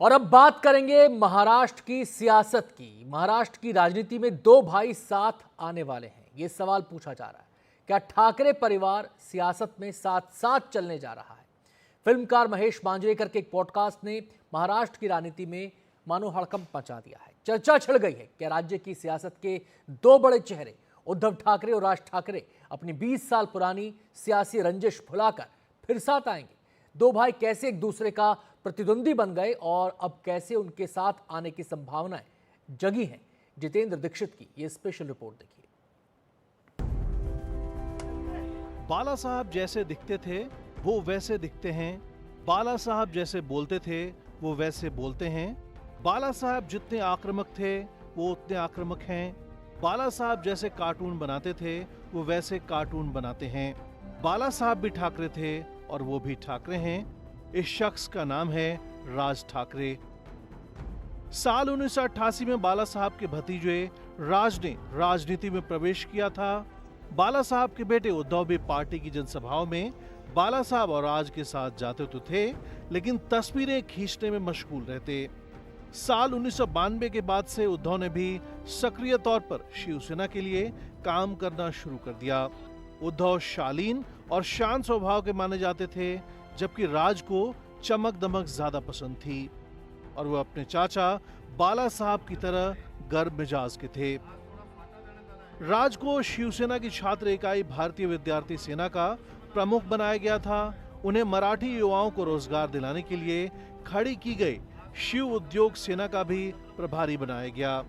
और अब बात करेंगे महाराष्ट्र की सियासत की। महाराष्ट्र की राजनीति में दो भाई साथ आने वाले हैं, ये सवाल पूछा जा रहा है। क्या ठाकरे परिवार सियासत में साथ साथ चलने जा रहा है? फिल्मकार महेश मांजरेकर के एक पॉडकास्ट ने महाराष्ट्र की राजनीति में मानो हड़कंप मचा दिया है। चर्चा छिड़ गई है कि राज्य की सियासत के दो बड़े चेहरे उद्धव ठाकरे और राज ठाकरे अपनी 20 साल पुरानी सियासी रंजिश भुलाकर फिर साथ आएंगे। दो भाई कैसे एक दूसरे का प्रतिद्वंदी बन गए और अब कैसे उनके साथ आने की संभावनाएं जगी हैं, जितेंद्र दीक्षित की ये स्पेशल रिपोर्ट देखिए। बाला साहब जैसे दिखते थे वो वैसे दिखते हैं। बाला साहब जैसे बोलते थे वो वैसे बोलते हैं। बाला साहब जितने आक्रामक थे वो उतने आक्रामक हैं। बाला साहब जैसे कार्टून बनाते थे वो वैसे कार्टून बनाते हैं। बाला साहब भी ठाकरे थे और वो भी ठाकरे हैं। इस शख्स का नाम है राज ठाकरे। साल 1988 में बाला साहब के भतीजे राज ने राजनीति में प्रवेश किया था। बाला साहब के बेटे उद्धव भी पार्टी की जनसभाओं में बाला साहब और राज के साथ जाते तो थे, लेकिन तस्वीरें खींचने में मशगूल रहते। साल 1992 के बाद से उद्धव ने भी सक्रिय तौर पर शिवसेना के लिए काम करना शुरू कर दिया। उद्धव शालीन और शांत स्वभाव के माने जाते थे, जबकि राज को चमक दमक ज्यादा पसंद थी और वो अपने चाचा बाला साहब की तरह गर्म मिजाज के थे। राज को शिवसेना की छात्र इकाई भारतीय विद्यार्थी सेना का प्रमुख बनाया गया था। उन्हें मराठी युवाओं को रोजगार दिलाने के लिए खड़ी की गई शिव उद्योग सेना का भी प्रभारी बनाया गया,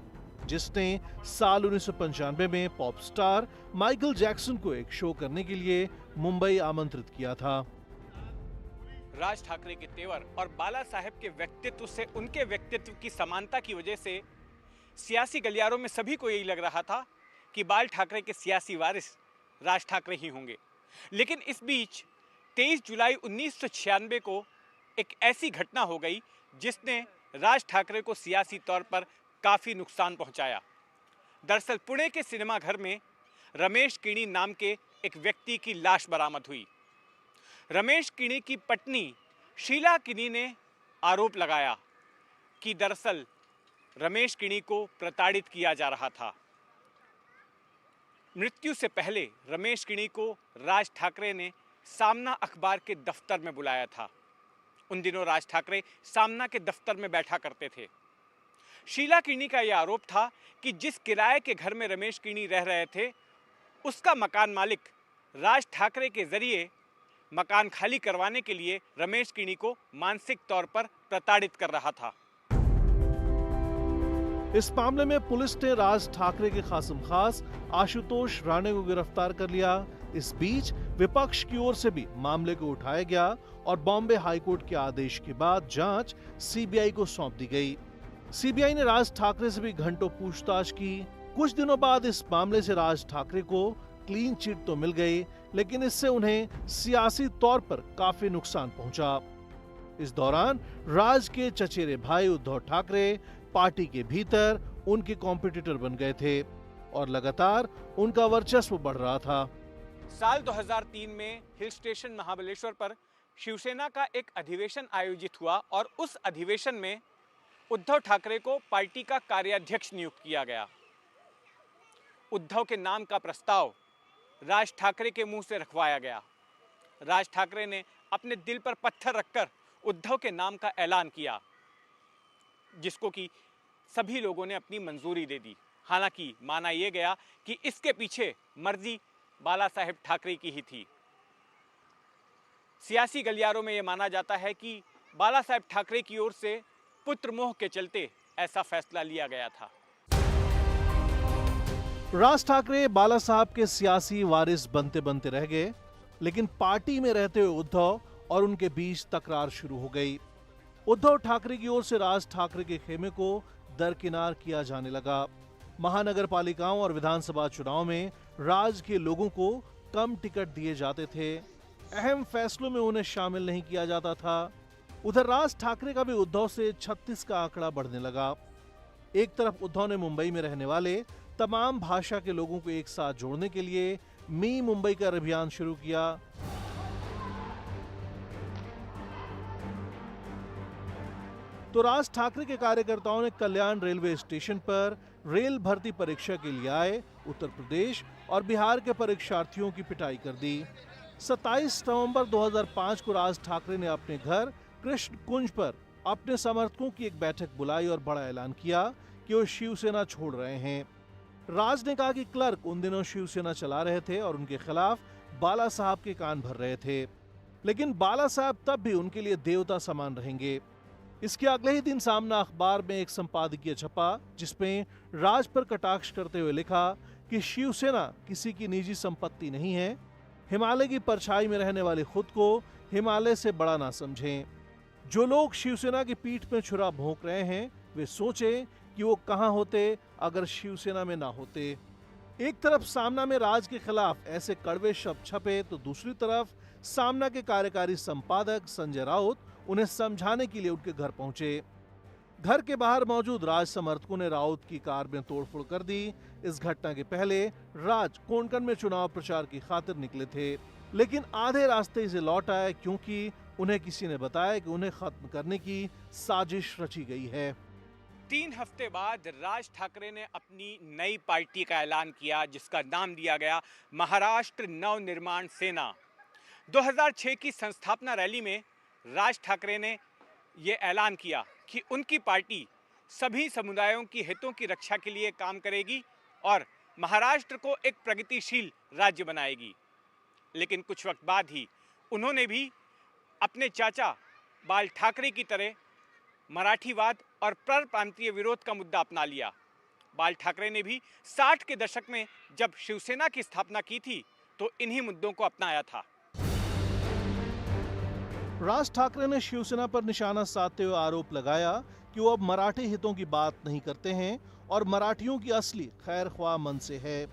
जिसने साल 1995 में पॉप स्टार माइकल जैक्सन को एक शो करने के लिए मुंबई आमंत्रित किया था। राज ठाकरे के तेवर और बाला साहब के व्यक्तित्व से उनके व्यक्तित्व की समानता की वजह से सियासी गलियारों में सभी को यही लग रहा था कि बाल ठाकरे के सियासी वारिस राज ठाकरे ही होंगे। लेकिन इस बीच 23 जुलाई 1996 को एक ऐसी घटना हो गई जिसने राज ठाकरे को सियासी तौर पर काफी नुकसान पहुंचाया। दरअसल पुणे के सिनेमाघर में रमेश किणी नाम के एक व्यक्ति की लाश बरामद हुई। रमेश किणी की पत्नी शीला किणी ने आरोप लगाया कि दरअसल रमेश किणी को प्रताड़ित किया जा रहा था। मृत्यु से पहले रमेश किणी को राज ठाकरे ने सामना अखबार के दफ्तर में बुलाया था। उन दिनों राज ठाकरे सामना के दफ्तर में बैठा करते थे। शीला किणी का यह आरोप था कि जिस किराए के घर में रमेश किणी रह रहे थे, उसका मकान मालिक राज ठाकरे के जरिए मकान खाली करवाने के लिए रमेश किणी को मानसिक तौर पर प्रताड़ित कर रहा था। इस मामले में पुलिस ने राज ठाकरे के खासम खास आशुतोष राणे को गिरफ्तार कर लिया। इस बीच विपक्ष की ओर से भी मामले को उठाया गया और बॉम्बे हाईकोर्ट के आदेश के बाद जांच सीबीआई को सौंप दी गई। सीबीआई ने राज ठाकरे से भी घंटों पूछताछ की। कुछ दिनों बाद इस मामले से राज ठाकरे को क्लीन चिट तो मिल गई, लेकिन इससे उन्हें सियासी तौर पर काफी नुकसान पहुंचा। इस दौरान राज के चचेरे भाई उद्धव ठाकरे पार्टी के भीतर उनके कॉम्पिटिटर बन गए थे और लगातार उनका वर्चस्व बढ़ रहा था। साल 2003 में हिल स्टेशन महाबलेश्वर पर शिवसेना का एक अधिवेशन आयोजित हुआ और उस अधिवेशन में उद्धव ठाकरे को पार्टी का कार्याध्यक्ष नियुक्त किया गया। उद्धव के नाम का प्रस्ताव राज ठाकरे के मुंह से रखवाया गया। राज ठाकरे ने अपने दिल पर पत्थर रखकर उद्धव के नाम का ऐलान किया, जिसको कि सभी लोगों ने अपनी मंजूरी दे दी। हालांकि माना यह गया कि इसके पीछे मर्जी बाला साहेब ठाकरे की ही थी। सियासी गलियारों में यह माना जाता है कि बाला साहेब ठाकरे की ओर से पुत्र मोह के चलते ऐसा फैसला लिया गया था। राज ठाकरे बाला साहब के सियासी वारिस बनते बनते रह गए, लेकिन पार्टी में रहते हुए उद्धव और उनके बीच तकरार शुरू हो गई। उद्धव ठाकरे की ओर से राज ठाकरे के खेमे को दरकिनार किया जाने लगा। महानगर पालिकाओं और विधानसभा चुनाव में राज के लोगों को कम टिकट दिए जाते थे। अहम फैसलों में उन्हें शामिल नहीं किया जाता था। उधर राज ठाकरे का भी उद्धव से 36 का आंकड़ा बढ़ने लगा। एक तरफ उद्धव ने मुंबई में रहने वाले तमाम भाषा के लोगों को एक साथ जोड़ने के लिए मी मुंबई का अभियान शुरू किया। तो राज ठाकरे के कार्यकर्ताओं ने कल्याण रेलवे स्टेशन पर रेल भर्ती परीक्षा के लिए आए उत्तर प्रदेश और बिहार के परीक्षार्थियों की पिटाई कर दी। 27 नवंबर 2005 को राज ठाकरे ने अपने घर कृष्ण कुंज पर अपने समर्थकों की एक बैठक बुलाई और बड़ा ऐलान किया कि वो शिवसेना छोड़ रहे हैं। राज ने कहा कि क्लर्क उन दिनों शिवसेना चला रहे थे और उनके खिलाफ बाला साहब के कान भर रहे थे, लेकिन बाला साहब तब भी उनके लिए देवता समान रहेंगे। इसके अगले ही दिन सामना अखबार में एक संपादकीय छपा जिसमें राज पर कटाक्ष करते हुए लिखा कि शिवसेना किसी की निजी संपत्ति नहीं है, हिमालय की परछाई में रहने वाले खुद को हिमालय से बड़ा ना समझें। जो लोग शिवसेना की पीठ में छुरा भोंक रहे हैं वे सोचें कि वो कहां होते अगर शिवसेना में ना होते। एक तरफ सामना में राज के खिलाफ ऐसे कड़वे शब्द छपे तो दूसरी तरफ सामना के कार्यकारी संपादक संजय राउत उन्हें समझाने के लिए उनके घर पहुंचे। घर के बाहर मौजूद राज समर्थकों ने राउत की कार में तोड़फोड़ कर दी। इस घटना के पहले राज कोंकण में चुनाव प्रचार की खातिर निकले थे, लेकिन आधे रास्ते से लौट आए क्योंकि उन्हें किसी ने बताया कि उन्हें खत्म करने की साजिश रची गई है। 3 हफ्ते बाद राज ठाकरे ने अपनी नई पार्टी का ऐलान किया जिसका नाम दिया गया महाराष्ट्र नवनिर्माण सेना। 2006 की संस्थापना रैली में राज ठाकरे ने ये ऐलान किया कि उनकी पार्टी सभी समुदायों की हितों की रक्षा के लिए काम करेगी और महाराष्ट्र को एक प्रगतिशील राज्य बनाएगी। लेकिन कुछ वक्त बाद ही उन्होंने भी अपने चाचा बाल ठाकरे की तरह मराठीवाद और परप्रांतीय विरोध का मुद्दा अपना लिया। बाल ठाकरे ने भी 60 के दशक में जब शिवसेना की स्थापना की थी तो इन्हीं मुद्दों को अपनाया था। राज ठाकरे ने शिवसेना पर निशाना साधते हुए आरोप लगाया कि वो अब मराठी हितों की बात नहीं करते हैं और मराठियों की असली खैर ख्वाह मन से है।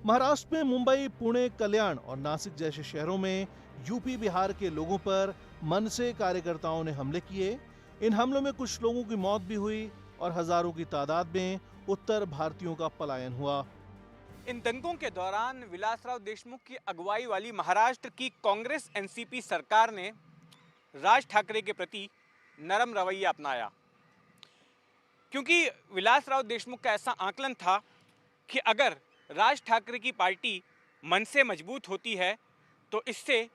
महाराष्ट्र में मुंबई, पुणे, कल्याण और नासिक जैसे शहरों में यूपी बिहार के लोगों पर मन से कार्यकर्ताओं ने हमले किए। इन हमलों में कुछ लोगों की मौत भी हुई और हजारों की तादाद में उत्तर भारतीयों का पलायन हुआ। इन दंगों के दौरान विलासराव देशमुख की अगुवाई वाली महाराष्ट्र की कांग्रेस एनसीपी सरकार ने राज ठाकरे के प्रति नरम रवैया अपनाया, क्योंकि विलासराव देशमुख का ऐसा आकलन था कि अगर राज ठाकरे की पार्टी मन से मजबूत होती है तो इससे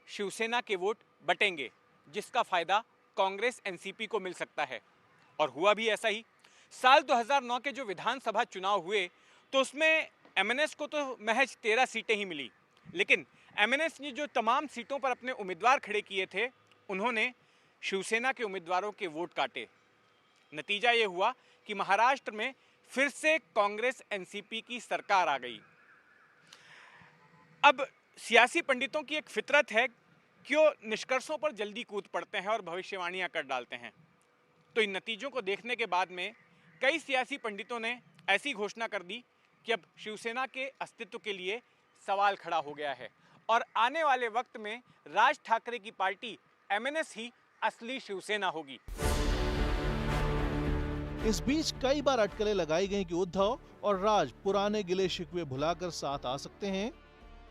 शिवसेना के वोट बटेंगे, जिसका फायदा कांग्रेस एनसीपी को मिल सकता है। और हुआ भी ऐसा ही। साल 2009 के जो विधानसभा चुनाव हुए तो उसमें एमएनएस को तो महज 13 सीटें ही मिली, लेकिन एमएनएस ने जो तमाम सीटों पर अपने उम्मीदवार खड़े किए थे उन्होंने शिवसेना के उम्मीदवारों के वोट काटे। नतीजा ये हुआ कि महाराष्ट्र में फिर से कांग्रेस एनसीपी की सरकार आ गई। अब सियासी पंडितों की एक फितरत है कि वो निष्कर्षों पर जल्दी कूद पड़ते हैं और भविष्यवाणियां कर डालते हैं। तो इन नतीजों को देखने के बाद में कई सियासी पंडितों ने ऐसी घोषणा कर दी कि अब शिवसेना के अस्तित्व के लिए सवाल खड़ा हो गया है और आने वाले वक्त में राज ठाकरे की पार्टी एमएनएस ही असली शिवसेना होगी। इस बीच कई बार अटकलें लगाई गई कि उद्धव और राज पुराने गिले शिकवे भुलाकर साथ आ सकते हैं।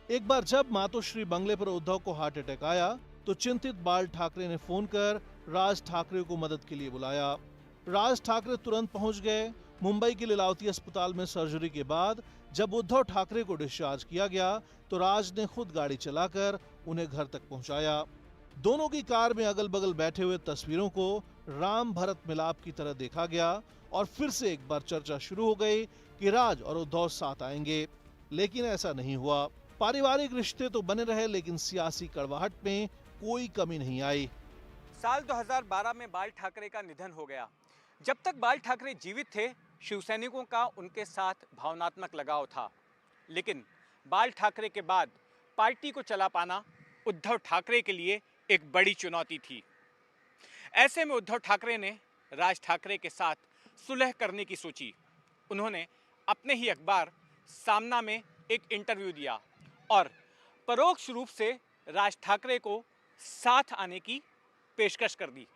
एक बार जब मातोश्री बंगले पर उद्धव को हार्ट अटैक आया तो चिंतित बाल ठाकरे ने फोन कर राज ठाकरे को मदद के लिए बुलाया। राज ठाकरे तुरंत पहुंच गए। मुंबई के लीलावती अस्पताल में सर्जरी के बाद जब उद्धव ठाकरे को डिस्चार्ज किया गया तो राज ने खुद गाड़ी चलाकर उन्हें घर तक पहुंचाया। दोनों की कार में अगल बगल बैठे हुए तस्वीरों को राम भरत मिलाप की तरह देखा गया और फिर से एक बार चर्चा शुरू हो गई कि राज और उद्धव साथ आएंगे, लेकिन ऐसा नहीं हुआ। पारिवारिक रिश्ते तो बने रहे लेकिन सियासी कड़वाहट में कोई कमी नहीं आई। साल 2012 में बाल ठाकरे का निधन हो गया। जब तक बाल ठाकरे जीवित थे शिवसैनिकों का उनके साथ भावनात्मक लगाव था, लेकिन बाल ठाकरे के बाद पार्टी को चला पाना उद्धव ठाकरे के लिए एक बड़ी चुनौती थी। ऐसे में उद्धव ठाकरे ने राज ठाकरे के साथ सुलह करने की सोची। उन्होंने अपने ही अखबार सामना में एक इंटरव्यू दिया और परोक्ष रूप से राज ठाकरे को साथ आने की पेशकश कर दी।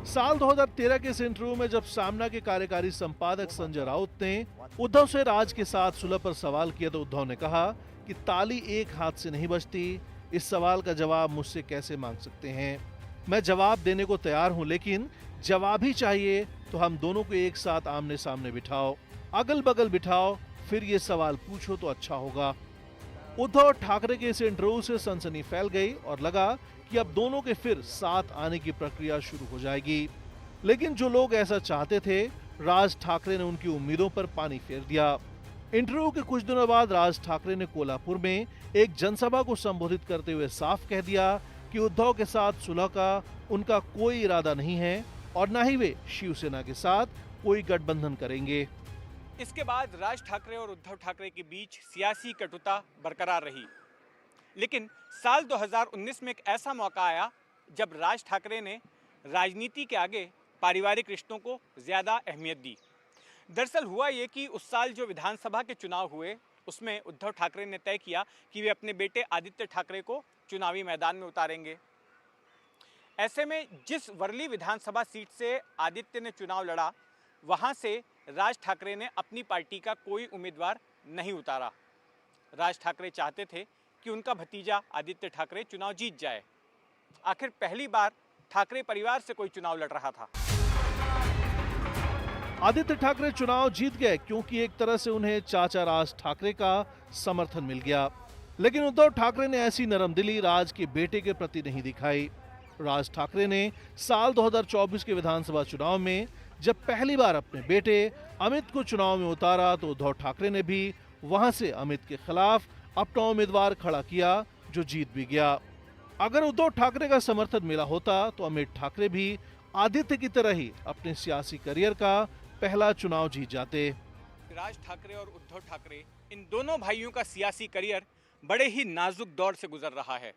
साल 2013 के इस इंटरव्यू में जब सामना के कार्यकारी संपादक संजय राउत ने उद्धव से राज के साथ सुलह पर सवाल किया तो उद्धव ने कहा कि ताली एक हाथ से नहीं बजती। इस सवाल का जवाब मुझसे कैसे मांग सकते हैं। मैं जवाब देने को तैयार हूं, लेकिन जवाब ही चाहिए तो हम दोनों को एक साथ आमने सामने बिठाओ, अगल बगल बिठाओ, फिर ये सवाल पूछो तो अच्छा होगा। उद्धव ठाकरे के इस इंटरव्यू से सनसनी फैल गई और लगा कि अब दोनों के फिर साथ आने की प्रक्रिया शुरू हो जाएगी। लेकिन जो लोग ऐसा चाहते थे, राज ठाकरे ने उनकी उम्मीदों पर पानी फेर दिया। इंटरव्यू के कुछ दिनों बाद राज ठाकरे ने कोल्हापुर में एक जनसभा को संबोधित करते हुए साफ कह दिया कि उद्धव के साथ सुलह का उनका कोई इरादा नहीं है और न ही वे शिवसेना के साथ कोई गठबंधन करेंगे। इसके बाद राज ठाकरे और उद्धव ठाकरे के बीच सियासी कटुता बरकरार रही। लेकिन साल 2019 में एक ऐसा मौका आया जब राज ठाकरे ने राजनीति के आगे पारिवारिक रिश्तों को ज़्यादा अहमियत दी। दरअसल हुआ ये कि उस साल जो विधानसभा के चुनाव हुए उसमें उद्धव ठाकरे ने तय किया कि वे अपने बेटे आदित्य ठाकरे को चुनावी मैदान में उतारेंगे। ऐसे में जिस वर्ली विधानसभा सीट से आदित्य ने चुनाव लड़ा, वहां से राज ठाकरे ने अपनी पार्टी का कोई उम्मीदवार नहीं उतारा। राज ठाकरे चाहते थे कि उनका भतीजा आदित्य ठाकरे चुनाव जीत जाए। आखिर पहली बार ठाकरे परिवार से कोई चुनाव लड़ रहा था। आदित्य ठाकरे चुनाव जीत गए क्योंकि एक तरह से उन्हें चाचा राज ठाकरे का समर्थन मिल गया। लेकिन उद्धव ठाकरे ने ऐसी नरमदिली राज के बेटे के प्रति नहीं दिखाई। राज ठाकरे ने साल 2024 के विधानसभा चुनाव में जब पहली बार अपने बेटे अमित को चुनाव में उतारा तो उद्धव ठाकरे ने भी वहां से अमित के खिलाफ अपना उम्मीदवार खड़ा किया, जो जीत भी गया। अगर उद्धव ठाकरे का समर्थन मिला होता तो अमित ठाकरे भी आदित्य की तरह ही अपने सियासी करियर का पहला चुनाव जीत जाते। राज ठाकरे और उद्धव ठाकरे, इन दोनों भाइयों का सियासी करियर बड़े ही नाजुक दौर से गुजर रहा है।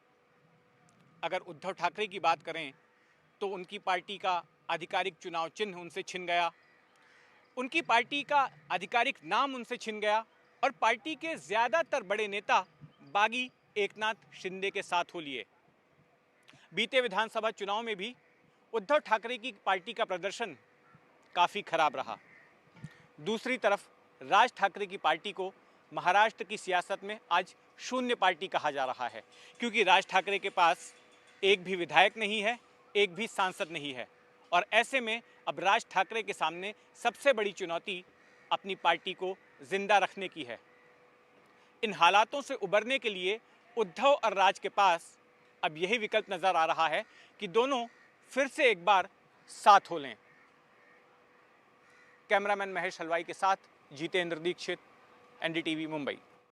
अगर उद्धव ठाकरे की बात करें तो उनकी पार्टी का आधिकारिक चुनाव चिन्ह उनसे छिन गया, उनकी पार्टी का आधिकारिक नाम उनसे छिन गया और पार्टी के ज़्यादातर बड़े नेता बागी एकनाथ शिंदे के साथ हो लिए। बीते विधानसभा चुनाव में भी उद्धव ठाकरे की पार्टी का प्रदर्शन काफ़ी खराब रहा। दूसरी तरफ राज ठाकरे की पार्टी को महाराष्ट्र की सियासत में आज शून्य पार्टी कहा जा रहा है, क्योंकि राज ठाकरे के पास एक भी विधायक नहीं है, एक भी सांसद नहीं है। और ऐसे में अब राज ठाकरे के सामने सबसे बड़ी चुनौती अपनी पार्टी को जिंदा रखने की है। इन हालातों से उबरने के लिए उद्धव और राज के पास अब यही विकल्प नजर आ रहा है कि दोनों फिर से एक बार साथ हो लें। कैमरामैन महेश हलवाई के साथ जितेंद्र दीक्षित, एनडीटीवी मुंबई।